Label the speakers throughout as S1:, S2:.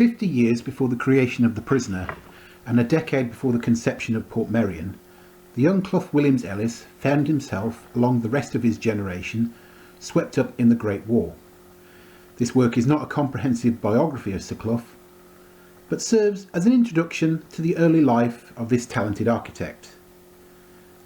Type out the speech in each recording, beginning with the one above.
S1: 50 years before the creation of the prisoner, and a decade before the conception of Portmeirion, the young Clough Williams-Ellis found himself, along the rest of his generation, swept up in the Great War. This work is not a comprehensive biography of Sir Clough, but serves as an introduction to the early life of this talented architect.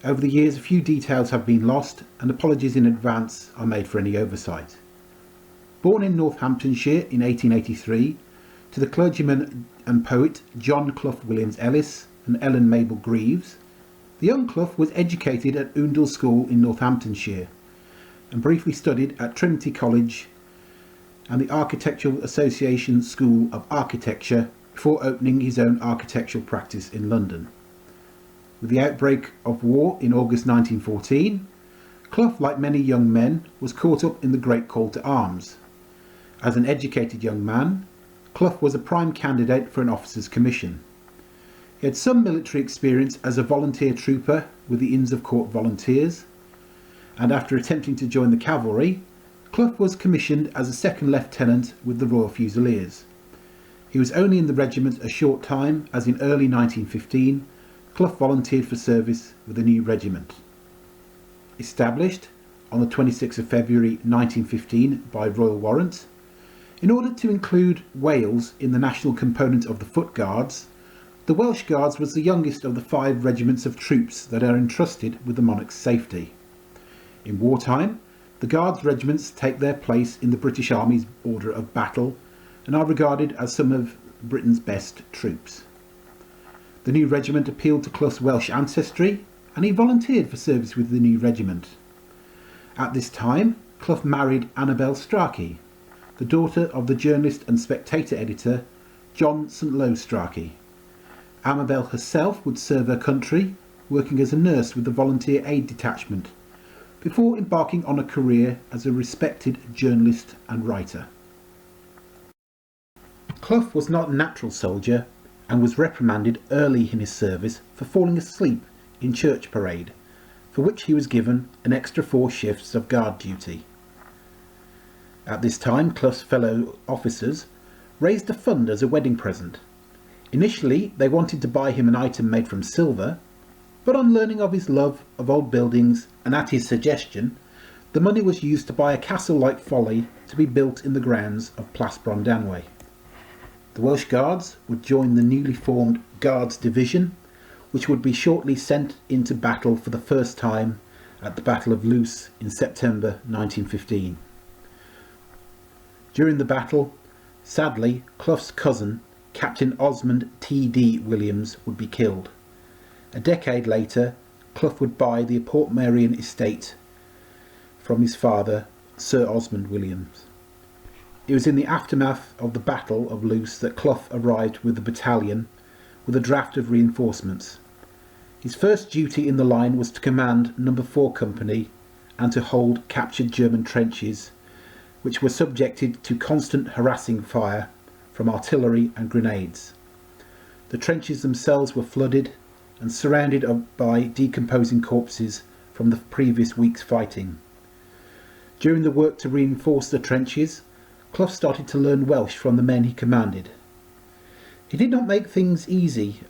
S1: Over the years, a few details have been lost, and apologies in advance are made for any oversight. Born in Northamptonshire in 1883, to the clergyman and poet John Clough Williams-Ellis and Ellen Mabel Greaves, the young Clough was educated at Oundle School in Northamptonshire and briefly studied at Trinity College and the Architectural Association School of Architecture before opening his own architectural practice in London. With the outbreak of war in August 1914, Clough, like many young men, was caught up in the great call to arms. As an educated young man, Clough was a prime candidate for an officer's commission. He had some military experience as a volunteer trooper with the Inns of Court Volunteers, and after attempting to join the cavalry, Clough was commissioned as a second lieutenant with the Royal Fusiliers. He was only in the regiment a short time, as in early 1915, Clough volunteered for service with a new regiment. Established on the 26th of February 1915 by royal warrant, in order to include Wales in the national component of the Foot Guards, the Welsh Guards was the youngest of the 5 regiments of troops that are entrusted with the monarch's safety. In wartime, the Guards regiments take their place in the British Army's order of battle and are regarded as some of Britain's best troops. The new regiment appealed to Clough's Welsh ancestry, and he volunteered for service with the new regiment. At this time, Clough married Annabel Strachey, the daughter of the journalist and Spectator editor John St. Lowe Strachey. Annabel herself would serve her country, working as a nurse with the Volunteer Aid Detachment, before embarking on a career as a respected journalist and writer. Clough was not a natural soldier and was reprimanded early in his service for falling asleep in church parade, for which he was given an extra 4 shifts of guard duty. At this time, Clough's fellow officers raised a fund as a wedding present. Initially, they wanted to buy him an item made from silver, but on learning of his love of old buildings and at his suggestion, the money was used to buy a castle-like folly to be built in the grounds of Plas Brondanwy. The Welsh Guards would join the newly formed Guards Division, which would be shortly sent into battle for the first time at the Battle of Loos in September 1915. During the battle, sadly, Clough's cousin, Captain Osmond T.D. Williams, would be killed. A decade later, Clough would buy the Portmeirion estate from his father, Sir Osmond Williams. It was in the aftermath of the Battle of Loos that Clough arrived with the battalion with a draft of reinforcements. His first duty in the line was to command No. 4 Company and to hold captured German trenches, which were subjected to constant harassing fire from artillery and grenades. The trenches themselves were flooded and surrounded by decomposing corpses from the previous week's fighting. During the work to reinforce the trenches, Clough started to learn Welsh from the men he commanded. He did not make things easy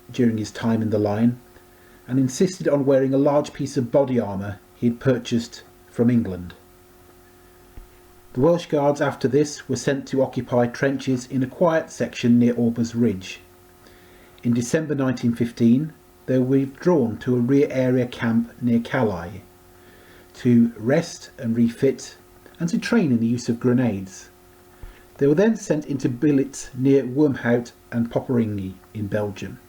S1: during his time in the line, and insisted on wearing a large piece of body armour he had purchased from England. The Welsh Guards after this were sent to occupy trenches in a quiet section near Aubers Ridge. In December 1915, they were withdrawn to a rear area camp near Calais to rest and refit and to train in the use of grenades. They were then sent into billets near Wormhout and Popperinghe in Belgium.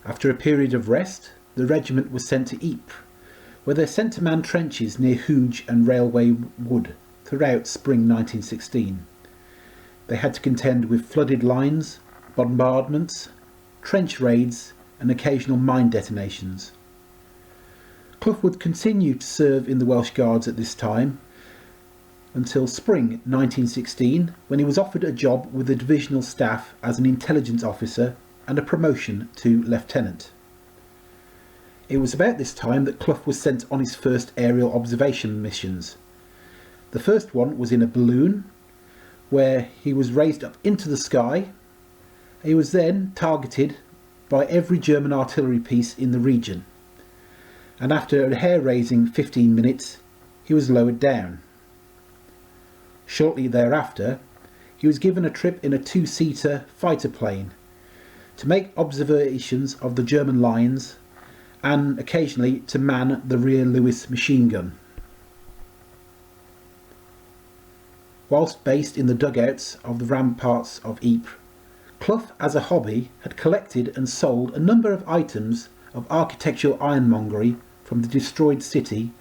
S1: After a period of rest, the regiment was sent to Ypres, where they sent to man trenches near Hooge and Railway Wood throughout spring 1916. They had to contend with flooded lines, bombardments, trench raids and occasional mine detonations. Clough would continue to serve in the Welsh Guards at this time until spring 1916, when he was offered a job with the divisional staff as an intelligence officer and a promotion to lieutenant. It was about this time that Clough was sent on his first aerial observation missions. The first one was in a balloon, where he was raised up into the sky. He was then targeted by every German artillery piece in the region, and after a hair-raising 15 minutes he was lowered down. Shortly thereafter he was given a trip in a two-seater fighter plane to make observations of the German lines and occasionally to man the rear Lewis machine gun. Whilst based in the dugouts of the ramparts of Ypres, Clough, as a hobby, had collected and sold a number of items of architectural ironmongery from the destroyed city,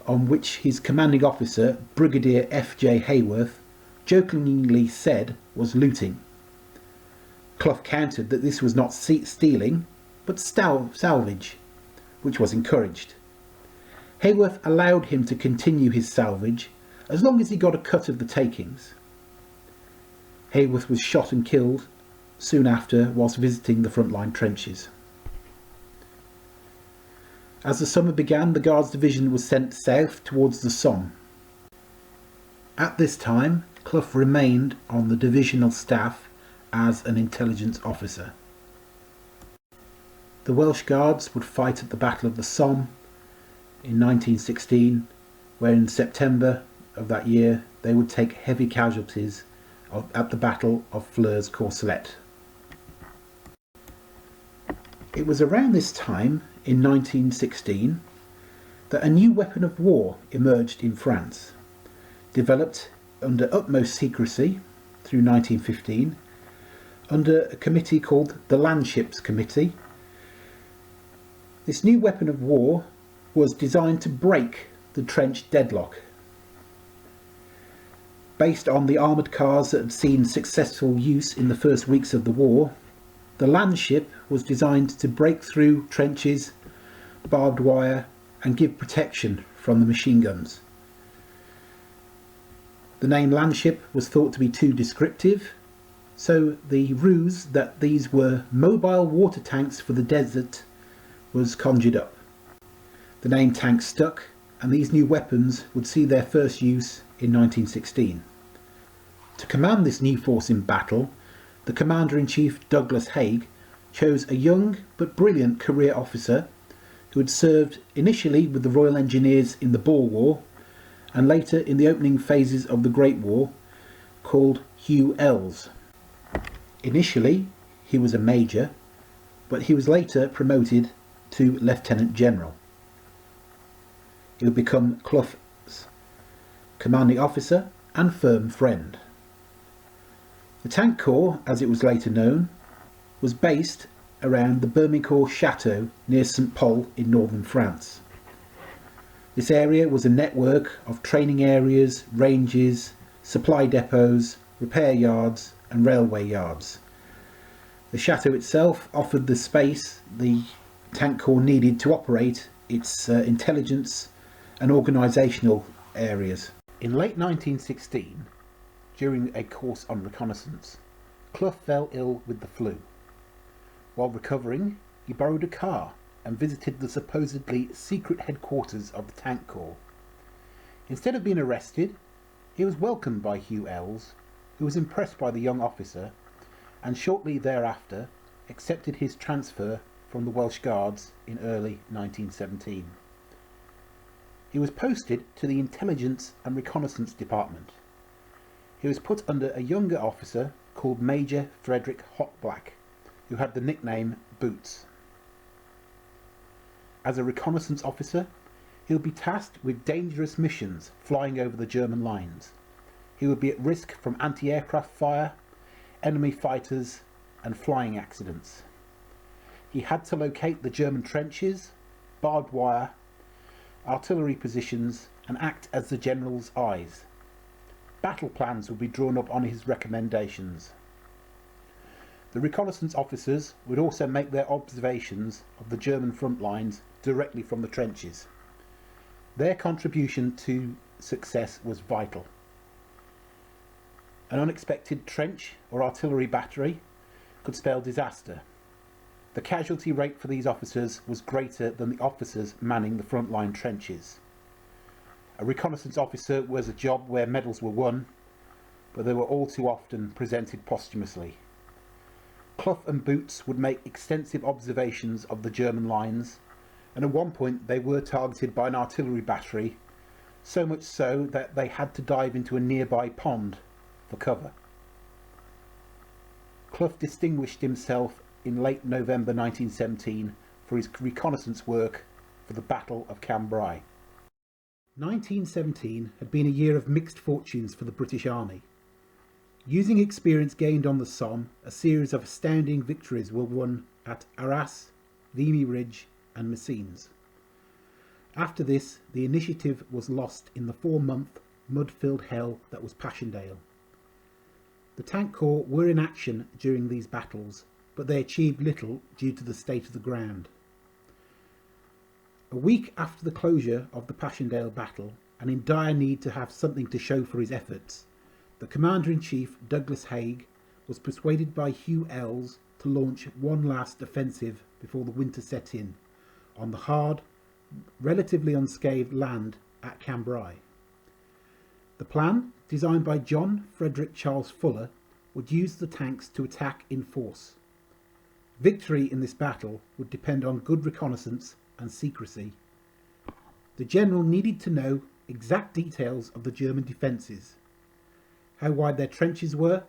S1: on which his commanding officer, Brigadier F.J. Hayworth, jokingly said was looting. Clough countered that this was not stealing, but salvage, which was encouraged. Hayworth allowed him to continue his salvage as long as he got a cut of the takings. Hayworth was shot and killed soon after whilst visiting the frontline trenches. As the summer began, the Guards division was sent south towards the Somme. At this time, Clough remained on the divisional staff as an intelligence officer. The Welsh Guards would fight at the Battle of the Somme in 1916, where in September of that year they would take heavy casualties at the Battle of Flers-Courcelette. It was around this time, in 1916, that a new weapon of war emerged in France, developed under utmost secrecy through 1915, under a committee called the Landships Committee. This new weapon of war was designed to break the trench deadlock. Based on the armoured cars that had seen successful use in the first weeks of the war, the Landship was designed to break through trenches, barbed wire, and give protection from the machine guns. The name Landship was thought to be too descriptive, so the ruse that these were mobile water tanks for the desert was conjured up. The name tank stuck, and these new weapons would see their first use in 1916. To command this new force in battle, the Commander-in-Chief Douglas Haig chose a young but brilliant career officer who had served initially with the Royal Engineers in the Boer War and later in the opening phases of the Great War, called Hugh Ells. Initially he was a major, but he was later promoted to Lieutenant General. He would become Clough's commanding officer and firm friend. The Tank Corps, as it was later known, was based around the Bermincourt Chateau near St Pol in northern France. This area was a network of training areas, ranges, supply depots, repair yards and railway yards. The chateau itself offered the space the Tank Corps needed to operate its intelligence and organisational areas. In late 1916, during a course on reconnaissance, Clough fell ill with the flu. While recovering, he borrowed a car and visited the supposedly secret headquarters of the Tank Corps. Instead of being arrested, he was welcomed by Hugh Ells, who was impressed by the young officer, and shortly thereafter accepted his transfer from the Welsh Guards in early 1917. He was posted to the Intelligence and Reconnaissance Department. He was put under a younger officer called Major Frederick Hotblack, who had the nickname Boots. As a reconnaissance officer, he would be tasked with dangerous missions flying over the German lines. He would be at risk from anti-aircraft fire, enemy fighters and flying accidents. He had to locate the German trenches, barbed wire, artillery positions and act as the general's eyes. Battle plans would be drawn up on his recommendations. The reconnaissance officers would also make their observations of the German front lines directly from the trenches. Their contribution to success was vital. An unexpected trench or artillery battery could spell disaster. The casualty rate for these officers was greater than the officers manning the frontline trenches. A reconnaissance officer was a job where medals were won, but they were all too often presented posthumously. Clough and Boots would make extensive observations of the German lines, and at one point they were targeted by an artillery battery, so much so that they had to dive into a nearby pond for cover. Clough distinguished himself in late November 1917 for his reconnaissance work for the Battle of Cambrai. 1917 had been a year of mixed fortunes for the British Army. Using experience gained on the Somme, a series of astounding victories were won at Arras, Vimy Ridge and Messines. After this, the initiative was lost in the 4-month mud-filled hell that was Passchendaele. The Tank Corps were in action during these battles, but they achieved little due to the state of the ground. A week after the closure of the Passchendaele battle, and in dire need to have something to show for his efforts, the Commander-in-Chief, Douglas Haig, was persuaded by Hugh Elles to launch one last offensive before the winter set in, on the hard, relatively unscathed land at Cambrai. The plan, designed by John Frederick Charles Fuller, would use the tanks to attack in force. Victory in this battle would depend on good reconnaissance and secrecy. The general needed to know exact details of the German defences, how wide their trenches were,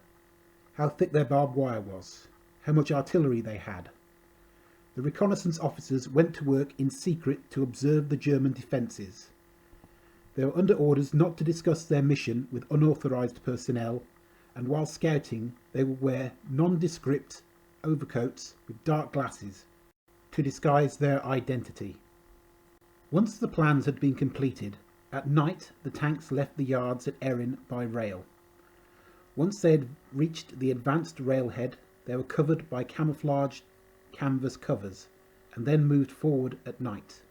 S1: how thick their barbed wire was, how much artillery they had. The reconnaissance officers went to work in secret to observe the German defences. They were under orders not to discuss their mission with unauthorised personnel, and while scouting they would wear nondescript overcoats with dark glasses to disguise their identity. Once the plans had been completed, at night the tanks left the yards at Erin by rail. Once they had reached the advanced railhead, they were covered by camouflaged canvas covers, and then moved forward at night.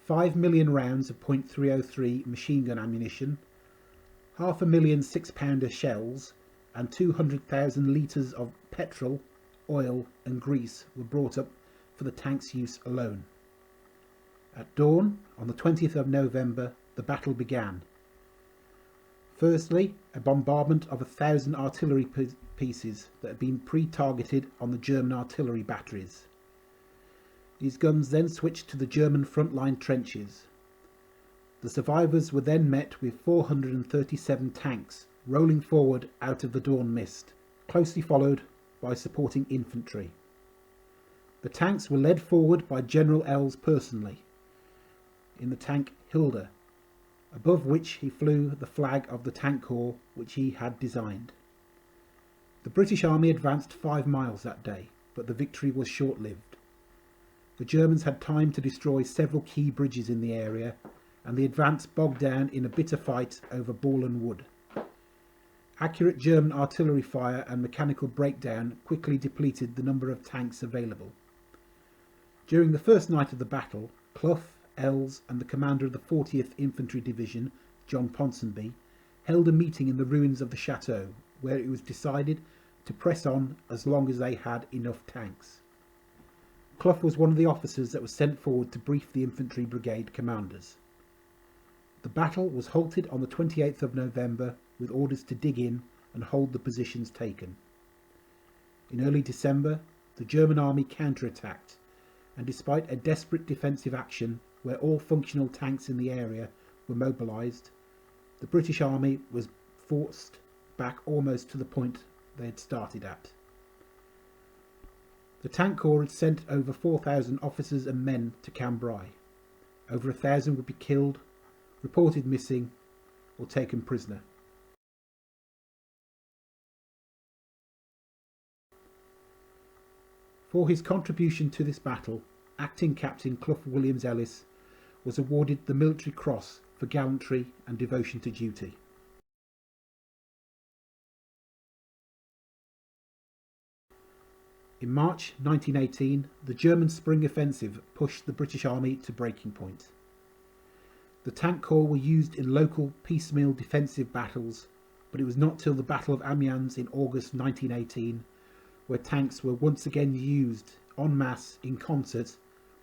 S1: 5 million rounds of .303 machine gun ammunition, 500,000 6-pounder shells, and 200,000 litres of petrol, oil and grease were brought up for the tank's use alone. At dawn, on the 20th of November, the battle began. Firstly, a bombardment of 1,000 artillery pieces that had been pre-targeted on the German artillery batteries. These guns then switched to the German frontline trenches. The survivors were then met with 437 tanks rolling forward out of the dawn mist, closely followed by supporting infantry. The tanks were led forward by General Elles personally, in the tank Hilda, above which he flew the flag of the Tank Corps which he had designed. The British Army advanced 5 miles that day, but the victory was short-lived. The Germans had time to destroy several key bridges in the area, and the advance bogged down in a bitter fight over Borland Wood. Accurate German artillery fire and mechanical breakdown quickly depleted the number of tanks available. During the first night of the battle, Clough, Elles and the commander of the 40th Infantry Division, John Ponsonby, held a meeting in the ruins of the chateau, where it was decided to press on as long as they had enough tanks. Clough was one of the officers that was sent forward to brief the infantry brigade commanders. The battle was halted on the 28th of November with orders to dig in and hold the positions taken. In early December, the German army counterattacked, and despite a desperate defensive action where all functional tanks in the area were mobilised, the British Army was forced back almost to the point they had started at. The Tank Corps had sent over 4,000 officers and men to Cambrai. Over 1,000 would be killed, reported missing, or taken prisoner. For his contribution to this battle, Acting Captain Clough Williams-Ellis was awarded the Military Cross for gallantry and devotion to duty. In March 1918, the German spring offensive pushed the British Army to breaking point. The Tank Corps were used in local piecemeal defensive battles, but it was not till the Battle of Amiens in August 1918 where tanks were once again used en masse in concert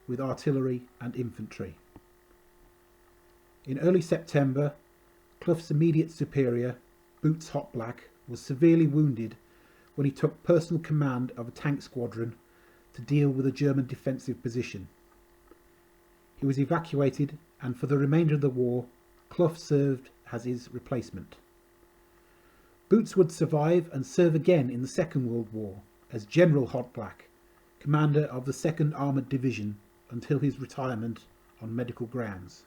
S1: with artillery and infantry. In early September, Clough's immediate superior, Boots Hot Black, was severely wounded when he took personal command of a tank squadron to deal with a German defensive position. He was evacuated, and for the remainder of the war, Clough served as his replacement. Boots would survive and serve again in the Second World War as General Hot Black, commander of the 2nd Armoured Division until his retirement on medical grounds.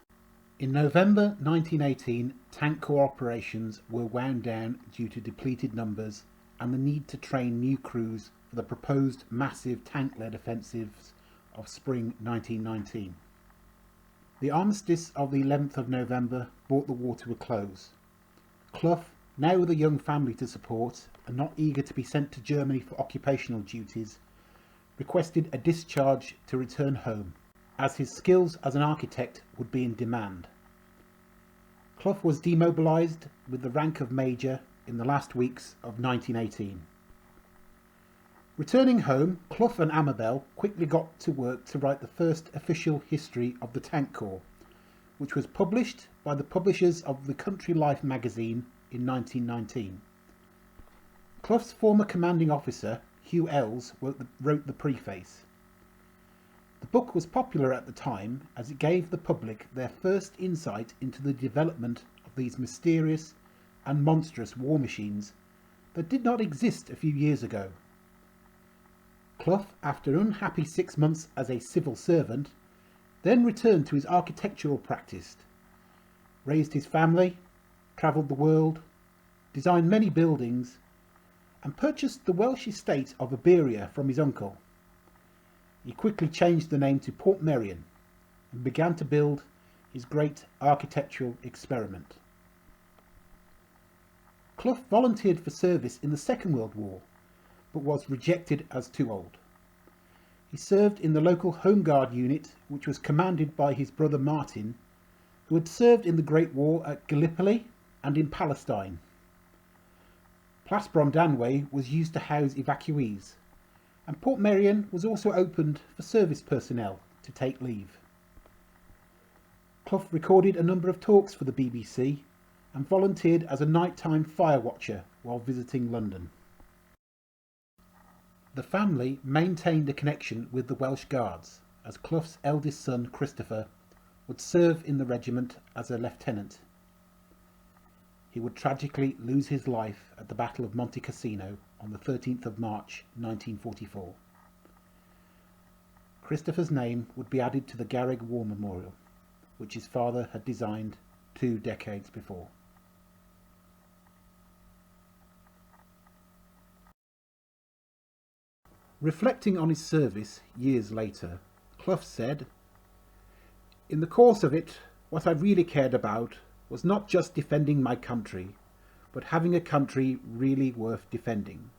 S1: In November 1918, tank corps operations were wound down due to depleted numbers and the need to train new crews for the proposed massive tank-led offensives of spring 1919. The armistice of the 11th of November brought the war to a close. Clough, now with a young family to support and not eager to be sent to Germany for occupational duties, requested a discharge to return home, as his skills as an architect would be in demand. Clough was demobilised with the rank of Major in the last weeks of 1918. Returning home, Clough and Amabel quickly got to work to write the first official history of the Tank Corps, which was published by the publishers of the Country Life magazine in 1919. Clough's former commanding officer, Hugh Ells, wrote the preface. The book was popular at the time as it gave the public their first insight into the development of these mysterious and monstrous war machines that did not exist a few years ago. Clough, after an unhappy 6 months as a civil servant, then returned to his architectural practice, raised his family, travelled the world, designed many buildings, and purchased the Welsh estate of Iberia from his uncle. He quickly changed the name to Portmeirion and began to build his great architectural experiment. Clough volunteered for service in the Second World War, but was rejected as too old. He served in the local Home Guard unit, which was commanded by his brother Martin, who had served in the Great War at Gallipoli and in Palestine. Plasbron-Danway was used to house evacuees, and Portmeirion was also opened for service personnel to take leave. Clough recorded a number of talks for the BBC and volunteered as a nighttime fire watcher while visiting London. The family maintained a connection with the Welsh Guards, as Clough's eldest son, Christopher, would serve in the regiment as a lieutenant. He would tragically lose his life at the Battle of Monte Cassino on the 13th of March 1944. Christopher's name would be added to the Garrig War Memorial, which his father had designed 2 decades before. Reflecting on his service years later, Clough said, "In the course of it, what I really cared about was not just defending my country, but having a country really worth defending.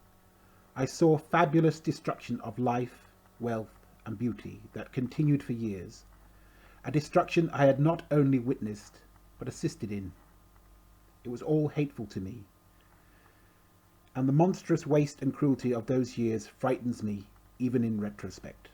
S1: I saw fabulous destruction of life, wealth and beauty that continued for years, a destruction I had not only witnessed, but assisted in. It was all hateful to me, and the monstrous waste and cruelty of those years frightens me, even in retrospect."